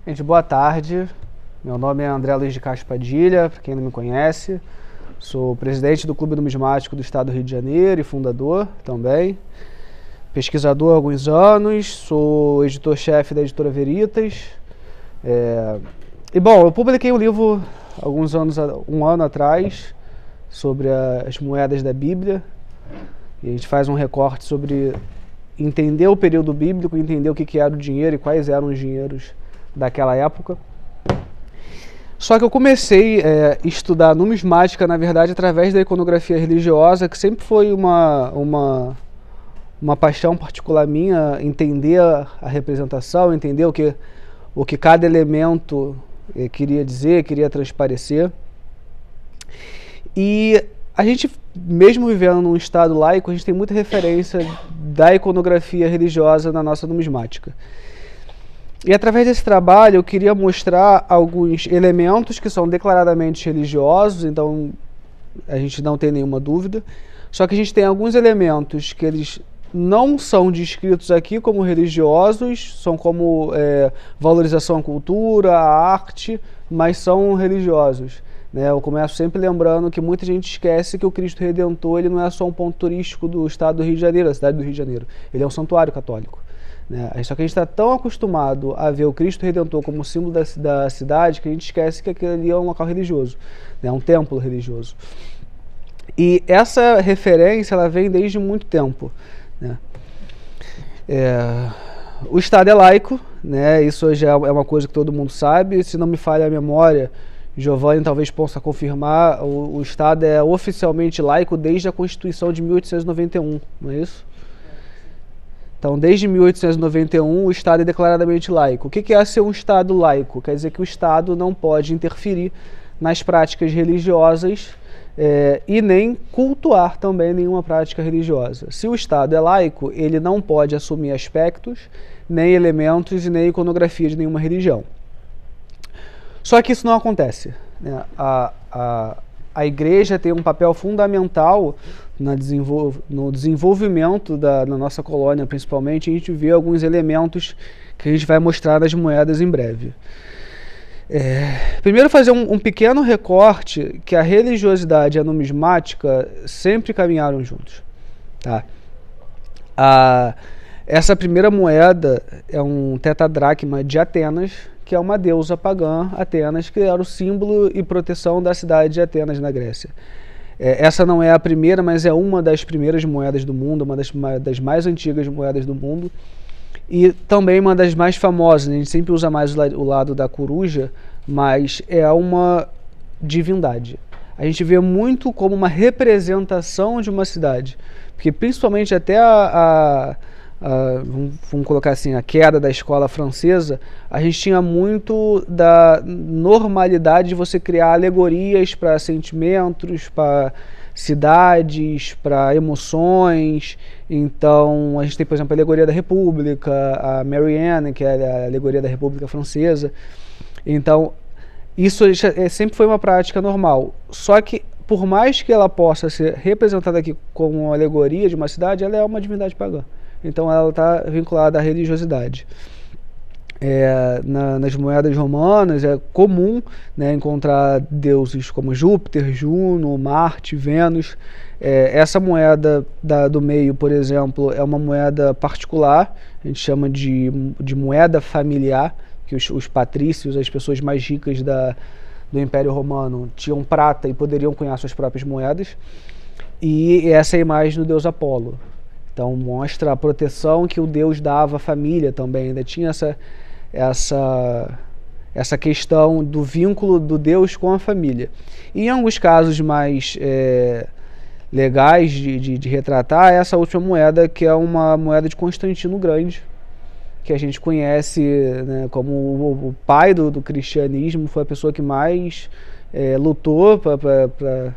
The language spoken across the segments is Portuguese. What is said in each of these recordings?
Gente, boa tarde. Meu nome é André Luiz de Castro Padilha, para quem não me conhece. Sou presidente do Clube Numismático do Estado do Rio de Janeiro e fundador também. Pesquisador há alguns anos, sou editor-chefe da editora Veritas. Eu publiquei um livro um ano atrás sobre as moedas da Bíblia. E a gente faz um recorte sobre entender o período bíblico, entender o que era o dinheiro e quais eram os dinheiros daquela época. Só que eu comecei a estudar numismática, na verdade, através da iconografia religiosa, que sempre foi uma paixão particular minha, entender a representação, entender o que cada elemento queria dizer, queria transparecer. E a gente, mesmo vivendo num estado laico, a gente tem muita referência da iconografia religiosa na nossa numismática. E através desse trabalho eu queria mostrar alguns elementos que são declaradamente religiosos, então a gente não tem nenhuma dúvida, só que a gente tem alguns elementos que eles não são descritos aqui como religiosos, são como valorização à cultura, à arte, mas são religiosos. Eu começo sempre lembrando que muita gente esquece que o Cristo Redentor ele não é só um ponto turístico do estado do Rio de Janeiro, da cidade do Rio de Janeiro, ele é um santuário católico. Só que a gente está tão acostumado a ver o Cristo Redentor como símbolo da cidade que a gente esquece que aquele ali é um local religioso, um templo religioso. E essa referência ela vem desde muito tempo. O Estado é laico, isso já é uma coisa que todo mundo sabe. Se não me falha a memória, Giovanni talvez possa confirmar, o Estado é oficialmente laico desde a Constituição de 1891, não é isso? Então, desde 1891, o Estado é declaradamente laico. O que é ser um Estado laico? Quer dizer que o Estado não pode interferir nas práticas religiosas e nem cultuar também nenhuma prática religiosa. Se o Estado é laico, ele não pode assumir aspectos, nem elementos e nem iconografia de nenhuma religião. Só que isso não acontece. A Igreja tem um papel fundamental no desenvolvimento da nossa colônia, principalmente. A gente vê alguns elementos que a gente vai mostrar nas moedas em breve. Primeiro fazer um pequeno recorte que a religiosidade e a numismática sempre caminharam juntos. Essa primeira moeda é um tetadracma de Atenas, que é uma deusa pagã, Atenas, que era o símbolo e proteção da cidade de Atenas, na Grécia. Essa não é a primeira, mas é uma das primeiras moedas do mundo, uma das mais antigas moedas do mundo, e também uma das mais famosas. A gente sempre usa mais o lado da coruja, mas é uma divindade. A gente vê muito como uma representação de uma cidade, porque principalmente até vamos colocar assim, a queda da escola francesa, a gente tinha muito da normalidade de você criar alegorias para sentimentos, para cidades, para emoções. Então a gente tem, por exemplo, a alegoria da República, a Marianne, que é a alegoria da República Francesa. Então isso sempre foi uma prática normal, só que por mais que ela possa ser representada aqui como uma alegoria de uma cidade, ela é uma divindade pagã. Então ela está vinculada à religiosidade. Nas moedas romanas é comum encontrar deuses como Júpiter, Juno, Marte, Vênus. Essa moeda do meio, por exemplo, é uma moeda particular, a gente chama de moeda familiar, que os patrícios, as pessoas mais ricas do Império Romano, tinham prata e poderiam cunhar suas próprias moedas. E essa é a imagem do deus Apolo. Então mostra a proteção que o Deus dava à família também. Ainda tinha essa questão do vínculo do Deus com a família. E em alguns casos mais legais de retratar, essa última moeda, que é uma moeda de Constantino Grande, que a gente conhece como o pai do cristianismo, foi a pessoa que mais lutou para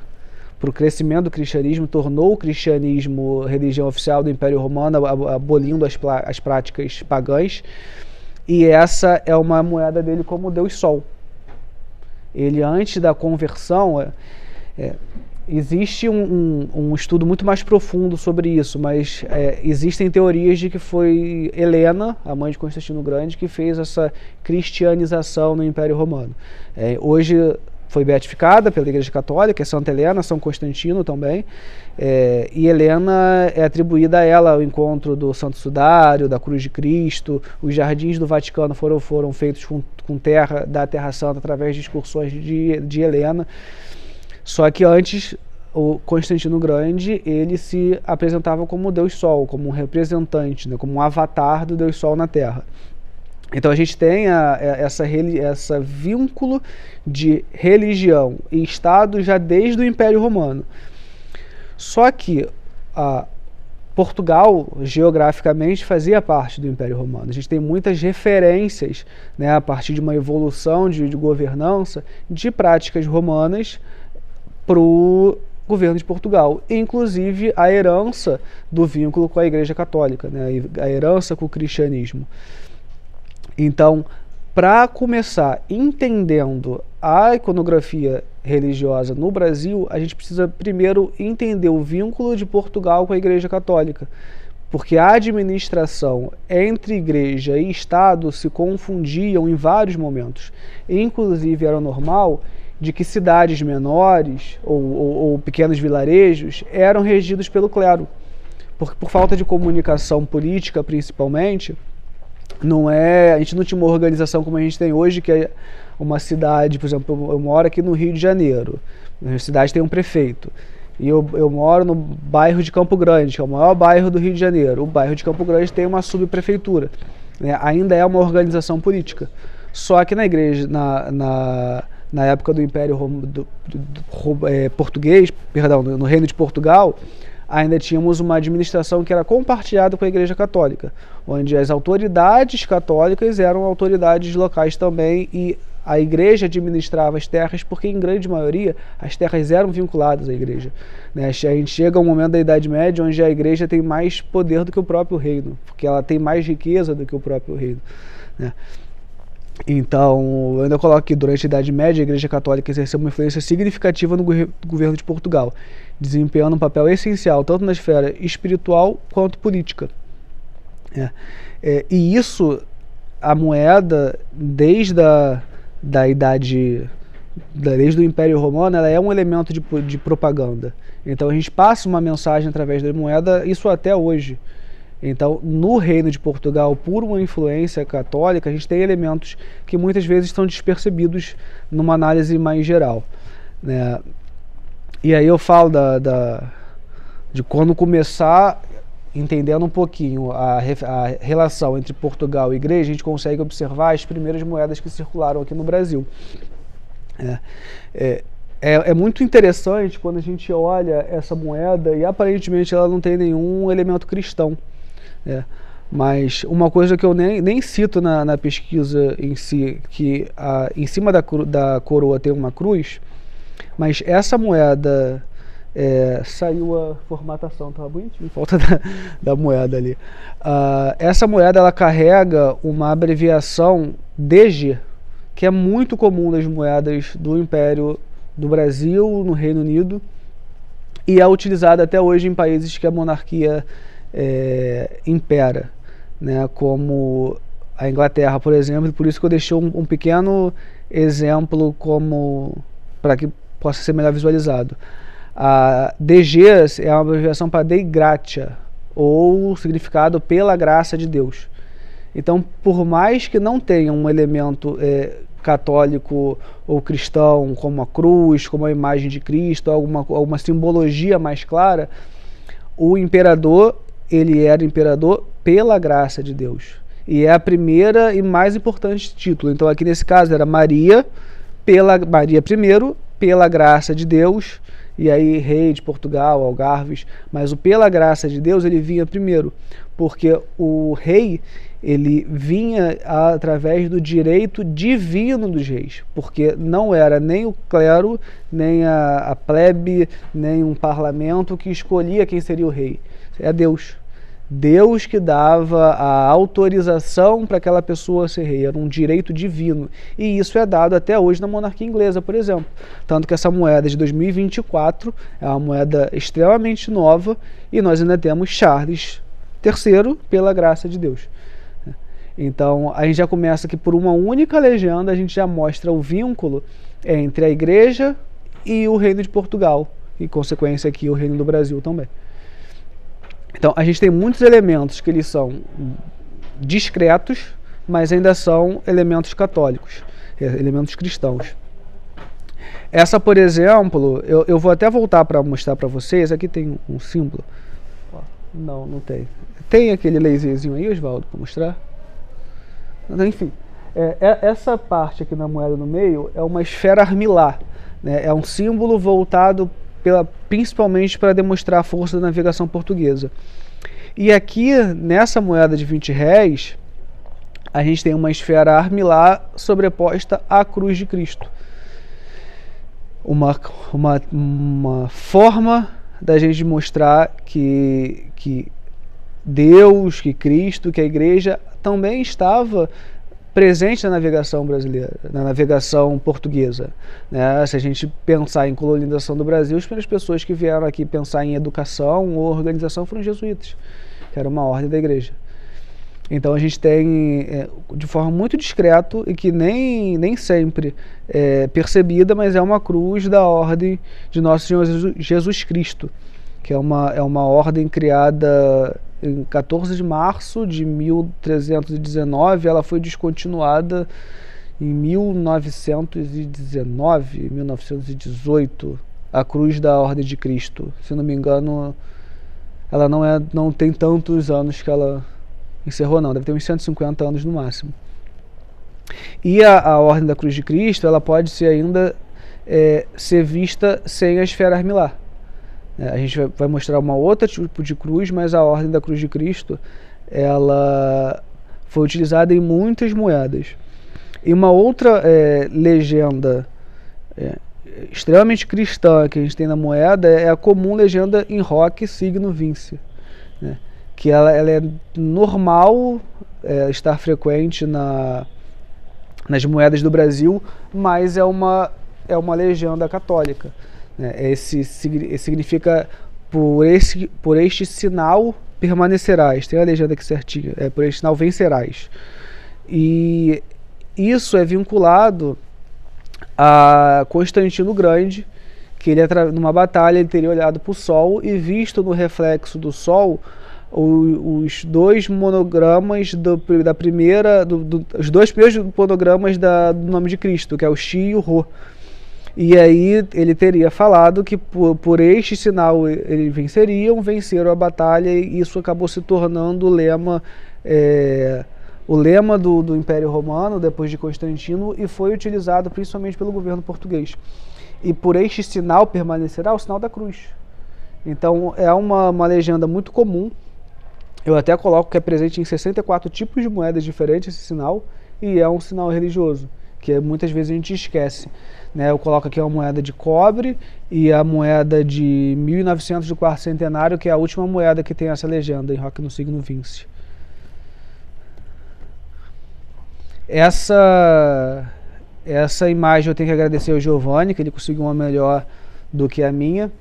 o crescimento do cristianismo, tornou o cristianismo religião oficial do Império Romano, abolindo as práticas pagãs. E essa é uma moeda dele como Deus Sol. Ele, antes da conversão, existe um estudo muito mais profundo sobre isso, mas existem teorias de que foi Helena, a mãe de Constantino Grande, que fez essa cristianização no Império Romano. Hoje foi beatificada pela Igreja Católica, é Santa Helena, São Constantino também, e Helena é atribuída a ela o encontro do Santo Sudário, da Cruz de Cristo. Os jardins do Vaticano foram feitos com terra da Terra Santa através de excursões de Helena. Só que antes, o Constantino Grande, ele se apresentava como Deus Sol, como um representante, né, como um avatar do Deus Sol na Terra. Então a gente tem essa vínculo de religião e Estado já desde o Império Romano. Só que Portugal, geograficamente, fazia parte do Império Romano. A gente tem muitas referências, né, a partir de uma evolução de governança, de práticas romanas para o governo de Portugal, inclusive a herança do vínculo com a Igreja Católica, né, a herança com o cristianismo. Então, para começar entendendo a iconografia religiosa no Brasil, a gente precisa primeiro entender o vínculo de Portugal com a Igreja Católica, porque a administração entre Igreja e Estado se confundiam em vários momentos. Inclusive, era normal de que cidades menores ou pequenos vilarejos eram regidos pelo clero, porque por falta de comunicação política, principalmente, a gente não tinha uma organização como a gente tem hoje, que é uma cidade, por exemplo, eu moro aqui no Rio de Janeiro, a cidade tem um prefeito, e eu moro no bairro de Campo Grande, que é o maior bairro do Rio de Janeiro. O bairro de Campo Grande tem uma subprefeitura, né? Ainda é uma organização política. Só que na igreja, na época do Império Português, perdão, no Reino de Portugal, ainda tínhamos uma administração que era compartilhada com a Igreja Católica, onde as autoridades católicas eram autoridades locais também, e a Igreja administrava as terras, porque em grande maioria as terras eram vinculadas à Igreja, né? A gente chega a um momento da Idade Média onde a Igreja tem mais poder do que o próprio reino, porque ela tem mais riqueza do que o próprio reino, né? Então, eu ainda coloco que durante a Idade Média a Igreja Católica exerceu uma influência significativa no governo de Portugal, desempenhando um papel essencial tanto na esfera espiritual quanto política. E isso, a moeda, desde o Império Romano, ela é um elemento de propaganda. Então a gente passa uma mensagem através da moeda, isso até hoje. Então, no Reino de Portugal, por uma influência católica, a gente tem elementos que muitas vezes estão despercebidos numa análise mais geral, né? E aí eu falo de quando começar entendendo um pouquinho a relação entre Portugal e Igreja, a gente consegue observar as primeiras moedas que circularam aqui no Brasil. É muito interessante quando a gente olha essa moeda e aparentemente ela não tem nenhum elemento cristão. Mas uma coisa que eu nem cito na pesquisa em si, que em cima da coroa tem uma cruz, mas essa moeda, saiu a formatação, tá bonitinho, falta da moeda ali. Essa moeda ela carrega uma abreviação DG, que é muito comum nas moedas do Império do Brasil, no Reino Unido, e é utilizada até hoje em países que a monarquia impera, né, como a Inglaterra, por exemplo. Por isso que eu deixei um pequeno exemplo para que possa ser melhor visualizado. A DG é uma abreviação para Dei Gratia, ou significado pela graça de Deus. Então, por mais que não tenha um elemento católico ou cristão, como a cruz, como a imagem de Cristo, alguma simbologia mais clara, o imperador, ele era imperador pela graça de Deus. E é a primeira e mais importante título. Então aqui nesse caso era Maria primeiro, pela graça de Deus, e aí rei de Portugal, Algarves, mas o pela graça de Deus ele vinha primeiro, porque o rei ele vinha através do direito divino dos reis, porque não era nem o clero, nem a plebe, nem um parlamento que escolhia quem seria o rei. É Deus. Deus que dava a autorização para aquela pessoa ser rei, era um direito divino. E isso é dado até hoje na monarquia inglesa, por exemplo. Tanto que essa moeda de 2024 é uma moeda extremamente nova e nós ainda temos Charles III, pela graça de Deus. Então a gente já começa que por uma única legenda a gente já mostra o vínculo entre a igreja e o reino de Portugal, e consequência aqui o reino do Brasil também. Então a gente tem muitos elementos que eles são discretos, mas ainda são elementos católicos, elementos cristãos. Essa, por exemplo, eu vou até voltar para mostrar para vocês. Aqui tem um símbolo. Não tem. Tem aquele laserzinho aí, Oswaldo, para mostrar? Enfim, essa parte aqui na moeda no meio é uma esfera armilar, né? É um símbolo voltado principalmente para demonstrar a força da navegação portuguesa. E aqui, nessa moeda de 20 réis, a gente tem uma esfera armilar sobreposta à cruz de Cristo. Uma forma da gente mostrar que Deus, que Cristo, que a igreja também estava presente na navegação brasileira, na navegação portuguesa, né? Se a gente pensar em colonização do Brasil, as primeiras pessoas que vieram aqui pensar em educação ou organização foram os jesuítas, que era uma ordem da igreja. Então a gente tem, de forma muito discreta e que nem sempre é percebida, mas é uma cruz da ordem de Nosso Senhor Jesus Cristo, que é uma ordem criada em 14 de março de 1319, ela foi descontinuada em 1919, 1918, a cruz da Ordem de Cristo. Se não me engano, ela não tem tantos anos que ela encerrou, não, deve ter uns 150 anos no máximo. E a Ordem da Cruz de Cristo, ela pode ser ainda ser vista sem a esfera armilar. A gente vai mostrar uma outra tipo de cruz, mas a Ordem da Cruz de Cristo, ela foi utilizada em muitas moedas. E uma outra legenda extremamente cristã que a gente tem na moeda é a comum legenda em roque signo vince, né? Que ela é normal estar frequente nas moedas do Brasil, mas é uma legenda católica. Esse significa por este sinal permanecerás. Tem a legenda aqui certinha. Por este sinal vencerás. E isso é vinculado a Constantino Grande, que ele numa batalha ele teria olhado para o sol e visto no reflexo do sol os dois monogramas os dois primeiros monogramas do nome de Cristo, que é o Xi e o Rho. E aí ele teria falado que por este sinal eles venceram a batalha, e isso acabou se tornando o lema do Império Romano depois de Constantino, e foi utilizado principalmente pelo governo português. E por este sinal permanecerá o sinal da cruz. Então é uma legenda muito comum. Eu até coloco que é presente em 64 tipos de moedas diferentes esse sinal, e é um sinal religioso, que muitas vezes a gente esquece. Eu coloco aqui uma moeda de cobre e a moeda de 1900 do quarto centenário, que é a última moeda que tem essa legenda, em roque no signo vince. Essa imagem eu tenho que agradecer ao Giovanni, que ele conseguiu uma melhor do que a minha.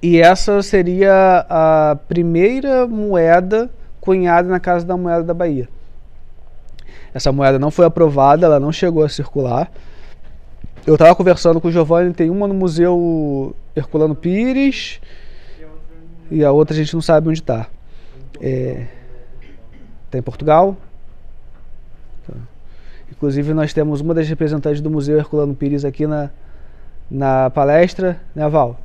E essa seria a primeira moeda cunhada na Casa da Moeda da Bahia. Essa moeda não foi aprovada, ela não chegou a circular. Eu estava conversando com o Giovanni, tem uma no Museu Herculano Pires e a outra a gente não sabe onde está. Está em Portugal. Inclusive nós temos uma das representantes do Museu Herculano Pires aqui na palestra, né, Val?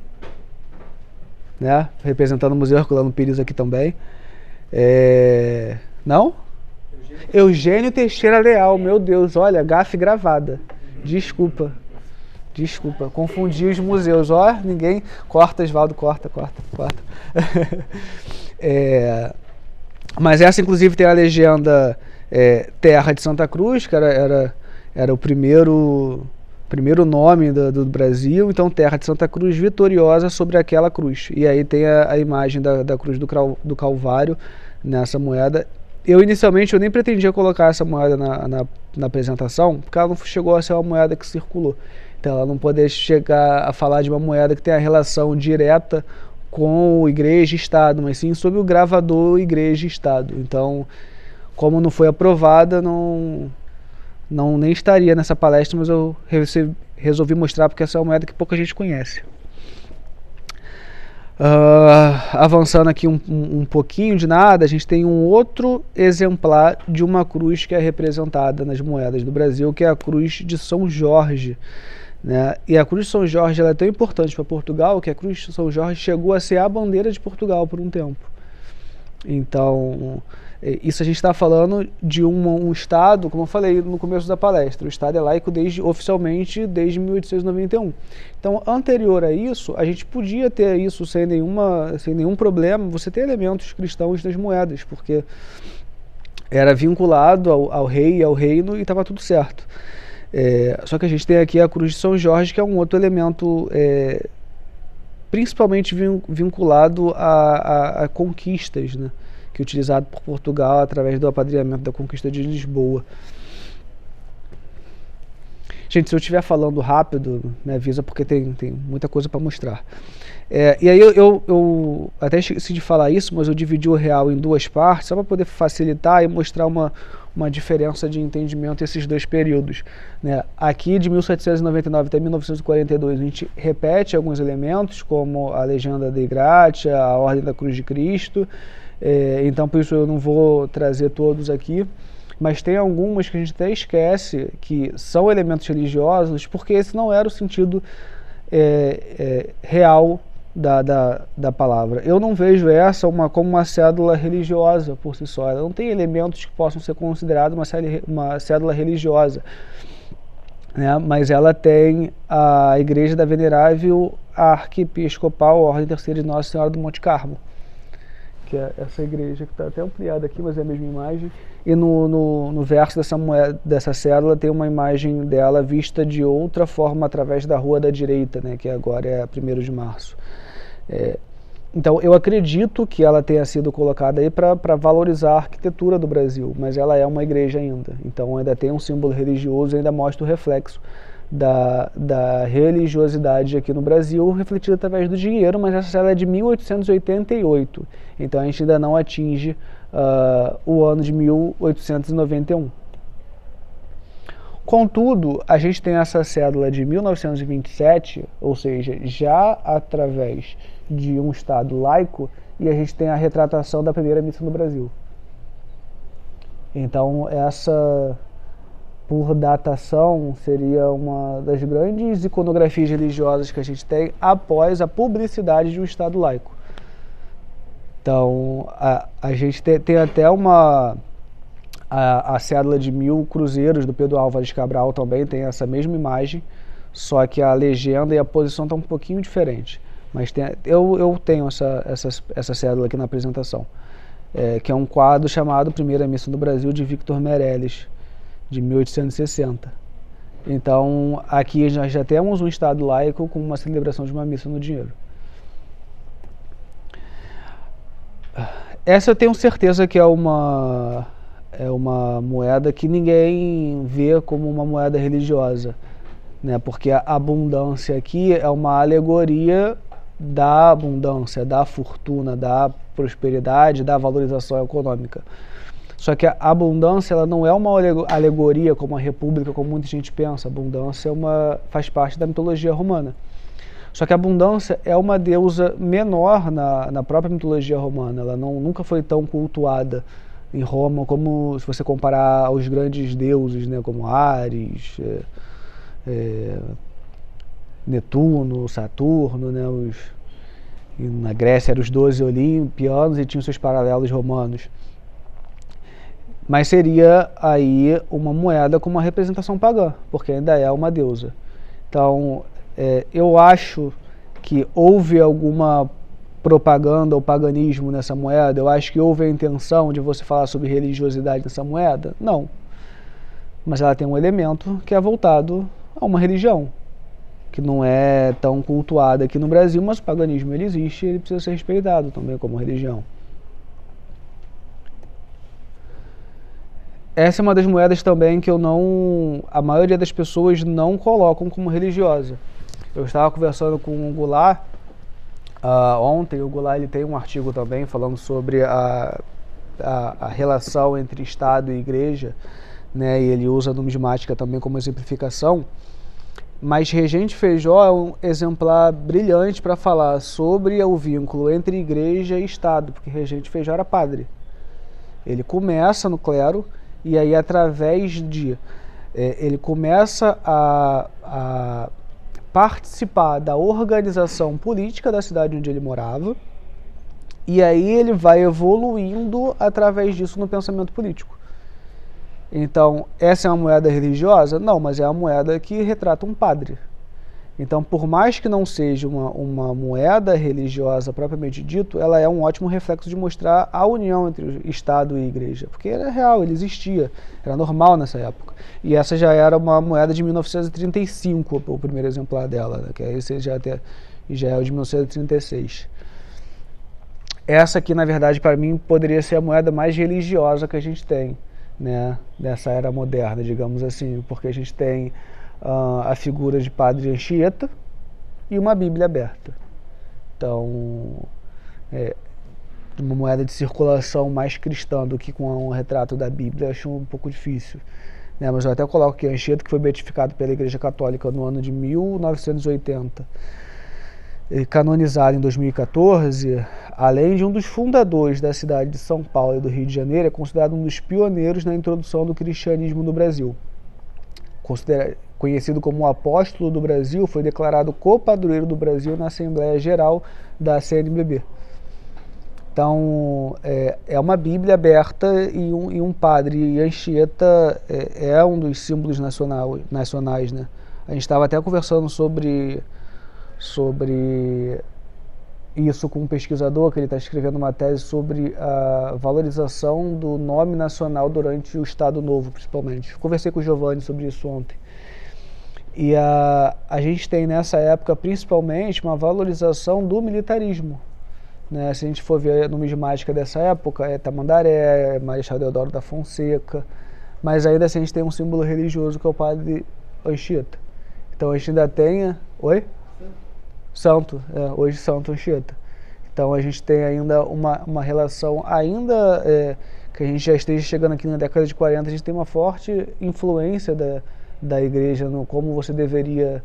Né? Representando o Museu Herculano Pires aqui também. Não? Eugênio Teixeira Leal, meu Deus, olha, gafe gravada. Desculpa, confundi os museus. Ninguém... Corta, Oswaldo, corta. Mas essa, inclusive, tem a legenda Terra de Santa Cruz, que era a primeiro nome do Brasil, então Terra de Santa Cruz vitoriosa sobre aquela cruz. E aí tem a imagem da cruz do Calvário nessa moeda. Inicialmente eu nem pretendia colocar essa moeda na apresentação, porque ela não chegou a ser uma moeda que circulou. Então ela não poderia chegar a falar de uma moeda que tem a relação direta com igreja e Estado, mas sim sobre o gravador igreja e Estado. Então, como não foi aprovada, nem estaria nessa palestra, mas eu resolvi mostrar porque essa é uma moeda que pouca gente conhece. Avançando aqui um pouquinho de nada, a gente tem um outro exemplar de uma cruz que é representada nas moedas do Brasil, que é a cruz de São Jorge, né? E a cruz de São Jorge ela é tão importante para Portugal que a cruz de São Jorge chegou a ser a bandeira de Portugal por um tempo. Então, isso a gente está falando de um Estado, como eu falei no começo da palestra, o Estado é laico oficialmente desde 1891. Então, anterior a isso, a gente podia ter isso sem nenhum problema, você ter elementos cristãos nas moedas, porque era vinculado ao rei e ao reino e estava tudo certo. Só que a gente tem aqui a cruz de São Jorge, que é um outro elemento principalmente vinculado a conquistas, né? Que é utilizado por Portugal através do apadrinhamento da conquista de Lisboa. Gente, se eu estiver falando rápido, me avisa porque tem muita coisa para mostrar. E aí eu até esqueci de falar isso, mas eu dividi o real em duas partes, só para poder facilitar e mostrar uma diferença de entendimento entre esses dois períodos, né? Aqui de 1799 até 1942 a gente repete alguns elementos, como a legenda Dei Gratia, a Ordem da Cruz de Cristo, então por isso eu não vou trazer todos aqui, mas tem algumas que a gente até esquece que são elementos religiosos, porque esse não era o sentido real da palavra. Eu não vejo essa como uma cédula religiosa por si só. Ela não tem elementos que possam ser considerados uma cédula religiosa, né? Mas ela tem a Igreja da Venerável Arquiepiscopal Ordem Terceira de Nossa Senhora do Monte Carmo, que é essa igreja que está até ampliada aqui, mas é a mesma imagem. E no verso dessa cédula tem uma imagem dela vista de outra forma através da Rua da Direita, né, que agora é 1º de março. Então eu acredito que ela tenha sido colocada aí para valorizar a arquitetura do Brasil, mas ela é uma igreja ainda, então ainda tem um símbolo religioso e ainda mostra o reflexo da religiosidade aqui no Brasil, refletida através do dinheiro, mas essa cédula é de 1888, então a gente ainda não atinge o ano de 1891. Contudo, a gente tem essa cédula de 1927, ou seja, já através de um Estado laico, e a gente tem a retratação da primeira missa no Brasil. Então, essa, por datação, seria uma das grandes iconografias religiosas que a gente tem após a publicidade de um Estado laico. Então, a gente tem até a cédula de 1000 cruzeiros do Pedro Álvares Cabral também tem essa mesma imagem, só que a legenda e a posição estão um pouquinho diferentes. Mas eu tenho essa cédula aqui na apresentação, que é um quadro chamado Primeira Missa do Brasil, de Victor Meirelles, de 1860. Então, aqui nós já temos um Estado laico com uma celebração de uma missa no dinheiro. Essa eu tenho certeza que é uma moeda que ninguém vê como uma moeda religiosa, né? Porque a abundância aqui é uma alegoria da abundância, da fortuna, da prosperidade, da valorização econômica. Só que a abundância ela não é uma alegoria como a república, como muita gente pensa. A abundância faz parte da mitologia romana. Só que a abundância é uma deusa menor na própria mitologia romana. Ela nunca foi tão cultuada em Roma como se você comparar aos grandes deuses, né, como Ares, Netuno, Saturno, né, na Grécia eram os 12 olimpianos e tinham seus paralelos romanos. Mas seria aí uma moeda com uma representação pagã, porque ainda é uma deusa. Então, eu acho que houve alguma propaganda ou paganismo nessa moeda. Eu acho que houve a intenção de você falar sobre religiosidade nessa moeda? Não. Mas ela tem um elemento que é voltado a uma religião que não é tão cultuada aqui no Brasil, mas o paganismo ele existe e ele precisa ser respeitado também como religião. Essa é uma das moedas também que a maioria das pessoas não colocam como religiosa. Eu estava conversando com o Goulart ontem. O Goulart ele tem um artigo também falando sobre a relação entre Estado e Igreja, né, e ele usa a numismática também como exemplificação. Mas Regente Feijó é um exemplar brilhante para falar sobre o vínculo entre Igreja e Estado, porque Regente Feijó era padre. Ele começa no clero e aí através de... ele começa a participar da organização política da cidade onde ele morava, e aí ele vai evoluindo através disso no pensamento político. Então, essa é uma moeda religiosa? Não, mas é uma moeda que retrata um padre. Então, por mais que não seja uma moeda religiosa propriamente dito, ela é um ótimo reflexo de mostrar a união entre o Estado e a Igreja, porque era real, ele existia, era normal nessa época. E essa já era uma moeda de 1935, o primeiro exemplar dela, né? Que esse já é o de 1936. Essa aqui, na verdade, para mim, poderia ser a moeda mais religiosa que a gente tem, né, dessa era moderna, digamos assim, porque a gente tem a figura de Padre Anchieta e uma Bíblia aberta. Então, uma moeda de circulação mais cristã do que com um retrato da Bíblia, eu acho um pouco difícil, né, mas eu até coloco aqui Anchieta, que foi beatificado pela Igreja Católica no ano de 1980, e canonizado em 2014, além de um dos fundadores da cidade de São Paulo e do Rio de Janeiro, é considerado um dos pioneiros na introdução do cristianismo no Brasil. Conhecido como o apóstolo do Brasil, foi declarado copadroeiro do Brasil na Assembleia Geral da CNBB. Então, é uma Bíblia aberta e um padre. E Anchieta é um dos símbolos nacionais, né? A gente estava até conversando sobre isso com um pesquisador, que ele está escrevendo uma tese sobre a valorização do nome nacional durante o Estado Novo, principalmente. Conversei com o Giovanni sobre isso ontem. E a gente tem nessa época, principalmente, uma valorização do militarismo, né? Se a gente for ver a numismática dessa época, é Tamandaré, é Marechal Deodoro da Fonseca, mas ainda assim a gente tem um símbolo religioso que é o Padre Anchieta. Então a gente ainda tem... Oi? Santo, hoje Santo Anchieta. Então a gente tem ainda uma relação, ainda que a gente já esteja chegando aqui na década de 40, a gente tem uma forte influência da Igreja no como você deveria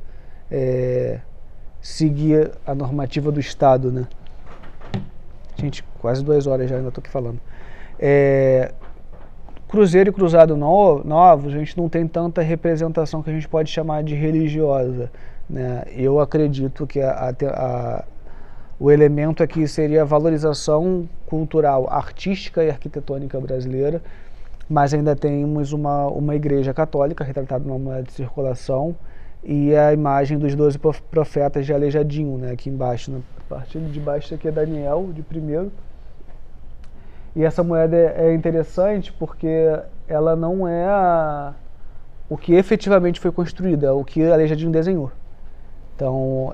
seguir a normativa do Estado, né? Gente, quase 2 horas já, ainda estou aqui falando. Cruzeiro e cruzado novos, a gente não tem tanta representação que a gente pode chamar de religiosa, né? Eu acredito que o elemento aqui seria a valorização cultural, artística e arquitetônica brasileira, mas ainda temos uma igreja católica retratada numa moeda de circulação e a imagem dos 12 profetas de Aleijadinho, né? Aqui embaixo, na parte de baixo aqui é Daniel, de primeiro. E essa moeda é interessante porque ela não é o que efetivamente foi construído, é o que Aleijadinho desenhou. Então,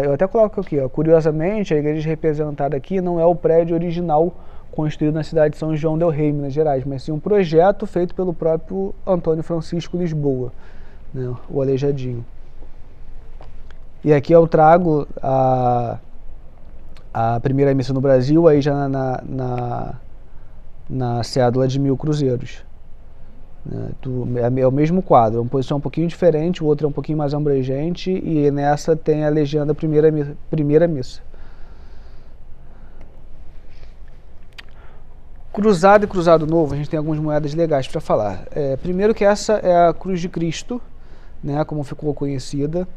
eu até coloco aqui, curiosamente, a igreja representada aqui não é o prédio original construído na cidade de São João del Rei, Minas Gerais, mas sim um projeto feito pelo próprio Antônio Francisco Lisboa, né, o Aleijadinho. E aqui eu trago a primeira missa no Brasil, aí já na cédula de 1000 cruzeiros. É o mesmo quadro, uma posição um pouquinho diferente, o outro é um pouquinho mais abrangente, e nessa tem a legenda primeira missa. Cruzado e cruzado novo, a gente tem algumas moedas legais para falar. Primeiro que essa é a Cruz de Cristo, né, como ficou conhecida.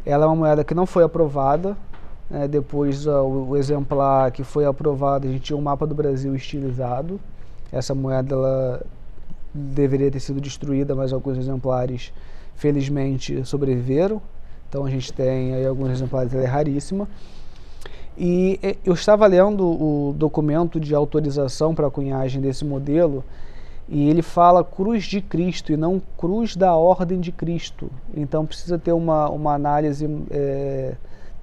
Ela é uma moeda que não foi aprovada. Depois o exemplar que foi aprovado, a gente tinha um mapa do Brasil estilizado. Essa moeda ela deveria ter sido destruída, mas alguns exemplares felizmente sobreviveram. Então a gente tem aí alguns exemplares, ela é raríssima. E eu estava lendo o documento de autorização para a cunhagem desse modelo e ele fala cruz de Cristo e não cruz da ordem de Cristo. Então precisa ter uma análise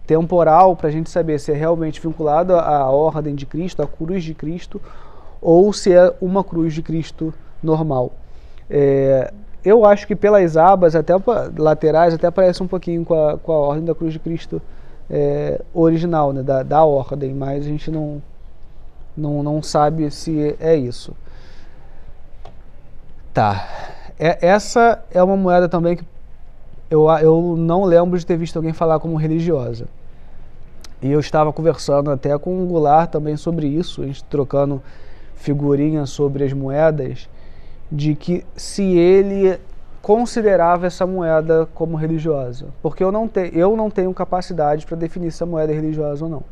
temporal para a gente saber se é realmente vinculado à ordem de Cristo, à cruz de Cristo, ou se é uma cruz de Cristo normal. Eu acho que pelas abas, até laterais, até parece um pouquinho com a ordem da cruz de Cristo original, né, da ordem, mas a gente não sabe se é isso. Tá, essa é uma moeda também que eu não lembro de ter visto alguém falar como religiosa. E eu estava conversando até com o Goulart também sobre isso, a gente trocando figurinhas sobre as moedas, de que se ele considerava essa moeda como religiosa. Porque eu não tenho capacidade para definir se a moeda é religiosa ou não.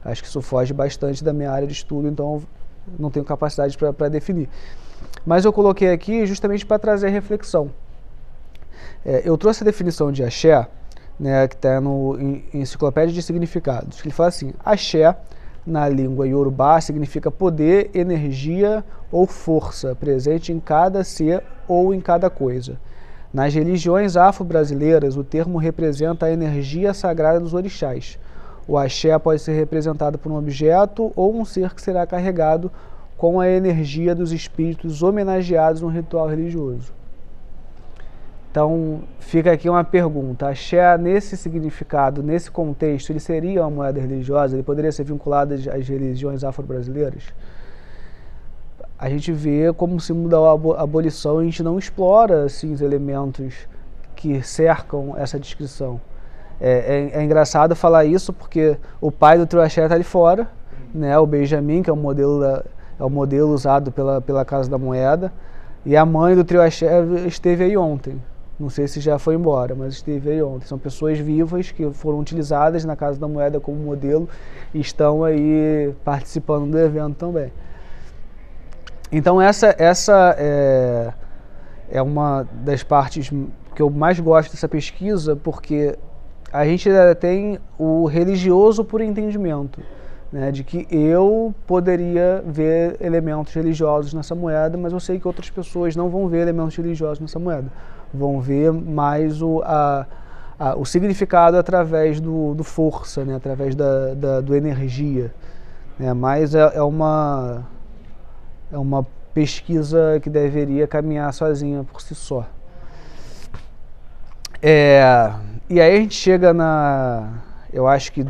Acho que isso foge bastante da minha área de estudo, então não tenho capacidade para definir. Mas eu coloquei aqui justamente para trazer reflexão. Eu trouxe a definição de axé, né, que está em Enciclopédia de Significados. Ele fala assim: axé, na língua iorubá, significa poder, energia ou força presente em cada ser ou em cada coisa. Nas religiões afro-brasileiras, o termo representa a energia sagrada dos orixás. O axé pode ser representado por um objeto ou um ser que será carregado com a energia dos espíritos homenageados no ritual religioso. Então, fica aqui uma pergunta: axé, nesse significado, nesse contexto, ele seria uma moeda religiosa? Ele poderia ser vinculado às religiões afro-brasileiras? A gente vê como símbolo da abolição, a gente não explora assim, os elementos que cercam essa descrição. É engraçado falar isso porque o pai do trio axé está ali fora, né, o Benjamin, que é o modelo usado pela Casa da Moeda, e a mãe do trio axé esteve aí ontem. Não sei se já foi embora, mas esteve aí ontem. São pessoas vivas que foram utilizadas na Casa da Moeda como modelo e estão aí participando do evento também. Então essa é uma das partes que eu mais gosto dessa pesquisa, porque a gente ainda tem o religioso por entendimento, né, de que eu poderia ver elementos religiosos nessa moeda, mas eu sei que outras pessoas não vão ver elementos religiosos nessa moeda. Vão ver mais o significado através do força, né, através do energia. Né, mas é uma pesquisa que deveria caminhar sozinha por si só. E aí a gente chega eu acho que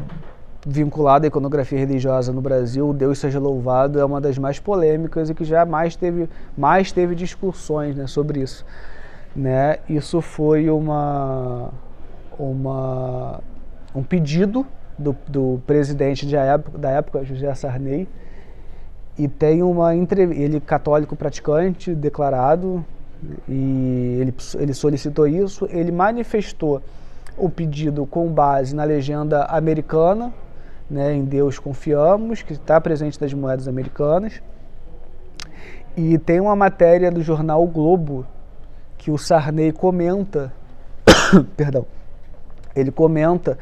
vinculado à iconografia religiosa no Brasil, Deus Seja Louvado é uma das mais polêmicas e que já mais teve discussões, né, sobre isso. Né? Isso foi um pedido do presidente da época, José Sarney, e tem ele católico praticante, declarado, e ele solicitou isso, ele manifestou o pedido com base na legenda americana, né, em Deus confiamos, que está presente nas moedas americanas, e tem uma matéria do jornal O Globo, que o Sarney comenta, perdão, ele comenta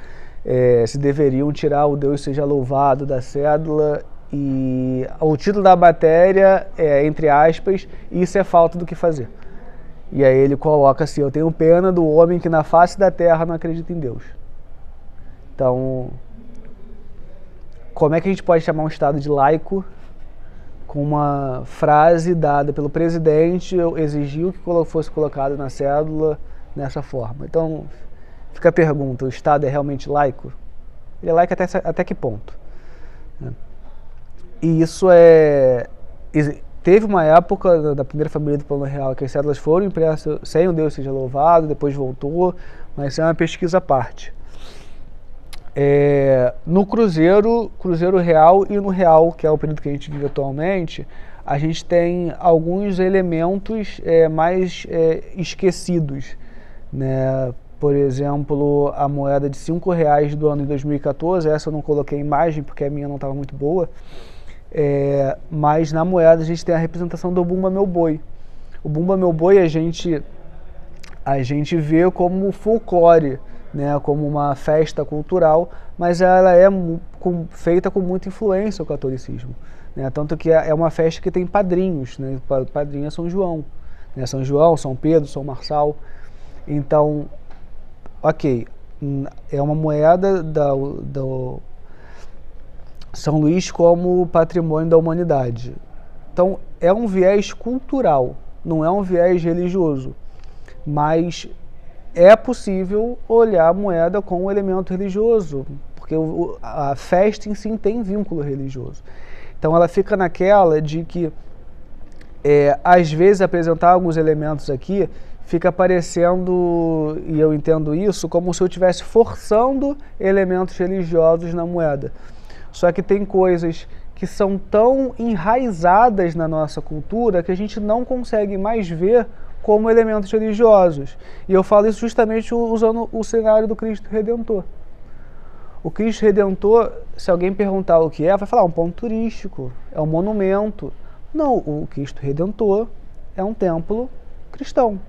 se deveriam tirar o Deus Seja Louvado da cédula, e o título da matéria é, entre aspas, isso é falta do que fazer. E aí ele coloca assim: eu tenho pena do homem que na face da terra não acredita em Deus. Então, como é que a gente pode chamar um Estado de laico com uma frase dada pelo presidente, exigiu que fosse colocado na cédula dessa forma? Então, fica a pergunta: o Estado é realmente laico? Ele é laico até que ponto? E isso teve uma época da primeira família do Plano Real que as cédulas foram impressas sem o Deus Seja Louvado, depois voltou, mas isso é uma pesquisa à parte. No Cruzeiro Real e no Real, que é o período que a gente vive atualmente, a gente tem alguns elementos mais esquecidos, né? Por exemplo, a moeda de R$5 do ano de 2014, essa eu não coloquei imagem porque a minha não estava muito boa, mas na moeda a gente tem a representação do Bumba Meu Boi. O Bumba Meu Boi a gente vê como folclore, né, como uma festa cultural, mas ela é feita com muita influência ao catolicismo, né, tanto que é uma festa que tem padrinhos, né, o padrinho é São João, né, São João, São Pedro, São Marçal. Então, ok, é uma moeda do São Luís como patrimônio da humanidade. Então, é um viés cultural, não é um viés religioso, mas é possível olhar a moeda com um elemento religioso, porque a festa em si tem vínculo religioso. Então, ela fica naquela de que, às vezes, apresentar alguns elementos aqui fica parecendo, e eu entendo isso, como se eu estivesse forçando elementos religiosos na moeda. Só que tem coisas que são tão enraizadas na nossa cultura que a gente não consegue mais ver como elementos religiosos. E eu falo isso justamente usando o cenário do Cristo Redentor. O Cristo Redentor, se alguém perguntar o que é, vai falar, um ponto turístico, é um monumento. Não, o Cristo Redentor é um templo cristão.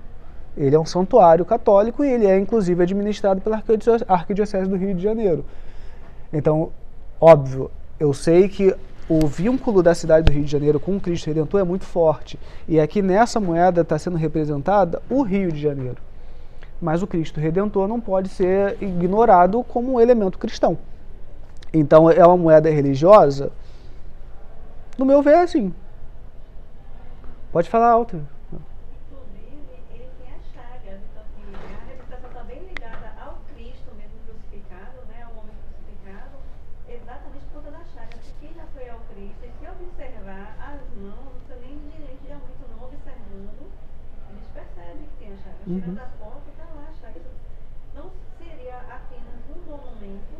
Ele é um santuário católico e ele é, inclusive, administrado pela Arquidiocese do Rio de Janeiro. Então, óbvio, eu sei que o vínculo da cidade do Rio de Janeiro com o Cristo Redentor é muito forte. E aqui nessa moeda está sendo representada o Rio de Janeiro. Mas o Cristo Redentor não pode ser ignorado como um elemento cristão. Então, é uma moeda religiosa? No meu ver, é assim. Pode falar alto. Tirando a foto, está lá a chaga. Não seria apenas um monumento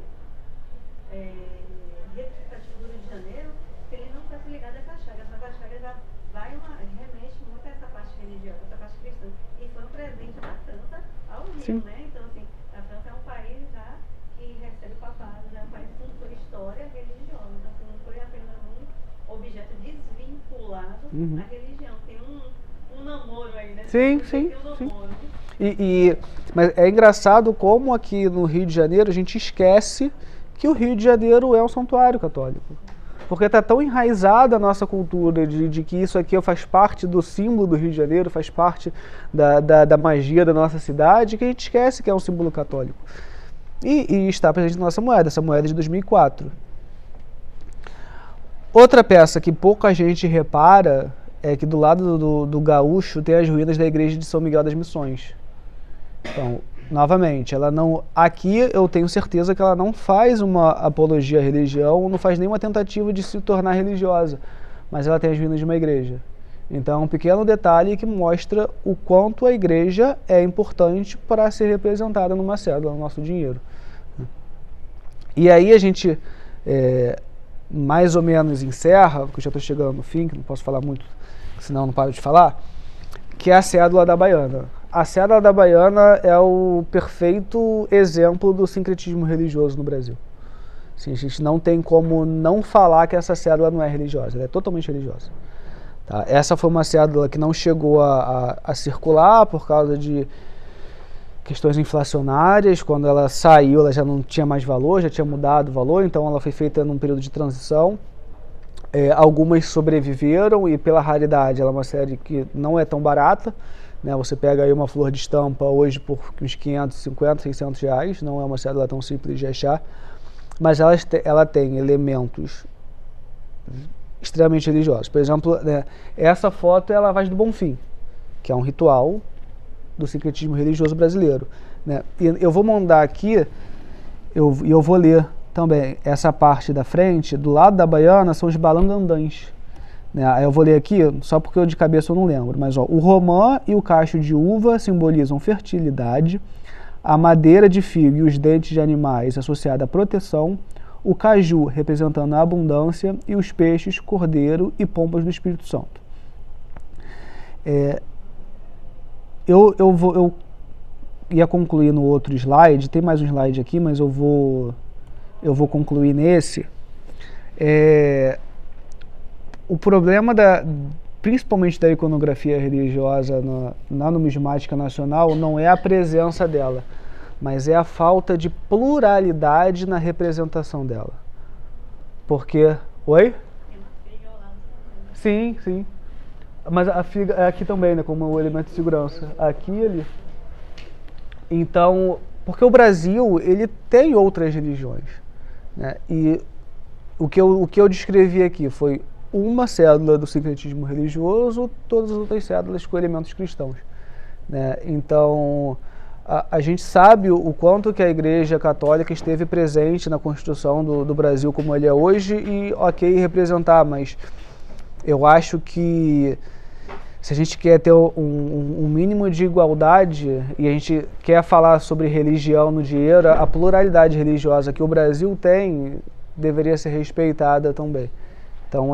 representativo do Rio de Janeiro se ele não fosse ligado a essa chaga. Essa chaga já remete muito a essa parte religiosa, essa parte cristã. E foi um presente da França ao Rio, Sim. né? Então, assim, a França é um país já que recebe o papado, já é um país com sua história religiosa. Então, assim, não foi apenas um objeto desvinculado à religião. Tem um namoro aí, né? Sim. Mas é engraçado como aqui no Rio de Janeiro a gente esquece que o Rio de Janeiro é um santuário católico. Porque está tão enraizada a nossa cultura de que isso aqui faz parte do símbolo do Rio de Janeiro, faz parte da magia da nossa cidade, que a gente esquece que é um símbolo católico. E está presente na nossa moeda, essa moeda é de 2004. Outra peça que pouca gente repara é que do lado do gaúcho tem as ruínas da igreja de São Miguel das Missões. Então, novamente, ela não. Aqui eu tenho certeza que ela não faz uma apologia à religião, não faz nenhuma tentativa de se tornar religiosa, mas ela tem as ruínas de uma igreja. Então, é um pequeno detalhe que mostra o quanto a igreja é importante para ser representada numa cédula, no nosso dinheiro. E aí a gente mais ou menos encerra, porque eu já estou chegando no fim, que não posso falar muito, senão não paro de falar, que é a cédula da Baiana. A cédula da Baiana é o perfeito exemplo do sincretismo religioso no Brasil. Assim, a gente não tem como não falar que essa cédula não é religiosa, ela é totalmente religiosa. Tá? Essa foi uma cédula que não chegou a circular por causa de questões inflacionárias. Quando ela saiu, ela já não tinha mais valor, já tinha mudado o valor, então ela foi feita num período de transição. Algumas sobreviveram e pela raridade, ela é uma série que não é tão barata, né? Você pega aí uma flor de estampa hoje por uns 550, 600 reais, não é uma cédula tão simples de achar, mas ela tem elementos extremamente religiosos. Por exemplo, né, essa foto é a lavagem do Bonfim, que é um ritual do sincretismo religioso brasileiro, né? E eu vou mandar aqui, eu vou ler também essa parte da frente. Do lado da Baiana são os balangandãs, né? Aí eu vou ler aqui, só porque eu de cabeça eu não lembro, mas ó, o romã e o cacho de uva simbolizam fertilidade, a madeira de figo e os dentes de animais associada à proteção, o caju representando a abundância e os peixes, cordeiro e pompas do Espírito Santo. Eu ia concluir no outro slide, tem mais um slide aqui, mas eu vou concluir nesse. O problema principalmente da iconografia religiosa na numismática nacional não é a presença dela. mas é a falta de pluralidade na representação dela. Porque... Oi? Tem uma figa ao lado também. Sim, sim. Mas a figa é aqui também, né? Como um elemento de segurança. Aqui e ali. Então, porque o Brasil, ele tem outras religiões, né? E o que eu descrevi aqui foi uma cédula do sincretismo religioso, todas as outras cédulas com elementos cristãos, né? Então, a gente sabe o quanto que a Igreja Católica esteve presente na Constituição do Brasil como ele é hoje e, ok, representar, mas eu acho que se a gente quer ter um mínimo de igualdade e a gente quer falar sobre religião no dinheiro, a pluralidade religiosa que o Brasil tem deveria ser respeitada também. Então,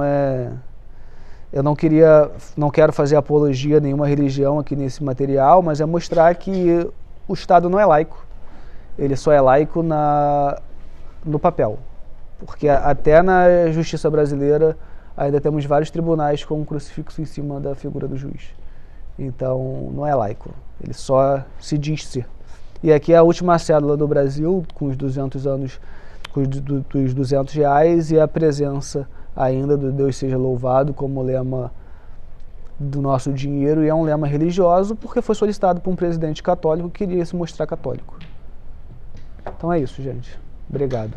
eu não quero fazer apologia a nenhuma religião aqui nesse material, mas é mostrar que o Estado não é laico. Ele só é laico no papel. Porque até na justiça brasileira ainda temos vários tribunais com um crucifixo em cima da figura do juiz. Então, não é laico. Ele só se diz ser. E aqui é a última cédula do Brasil, com os 200 anos, com os R$200 e a presença ainda do Deus seja louvado como lema do nosso dinheiro, e é um lema religioso porque foi solicitado por um presidente católico que queria se mostrar católico. Então é isso, gente. Obrigado.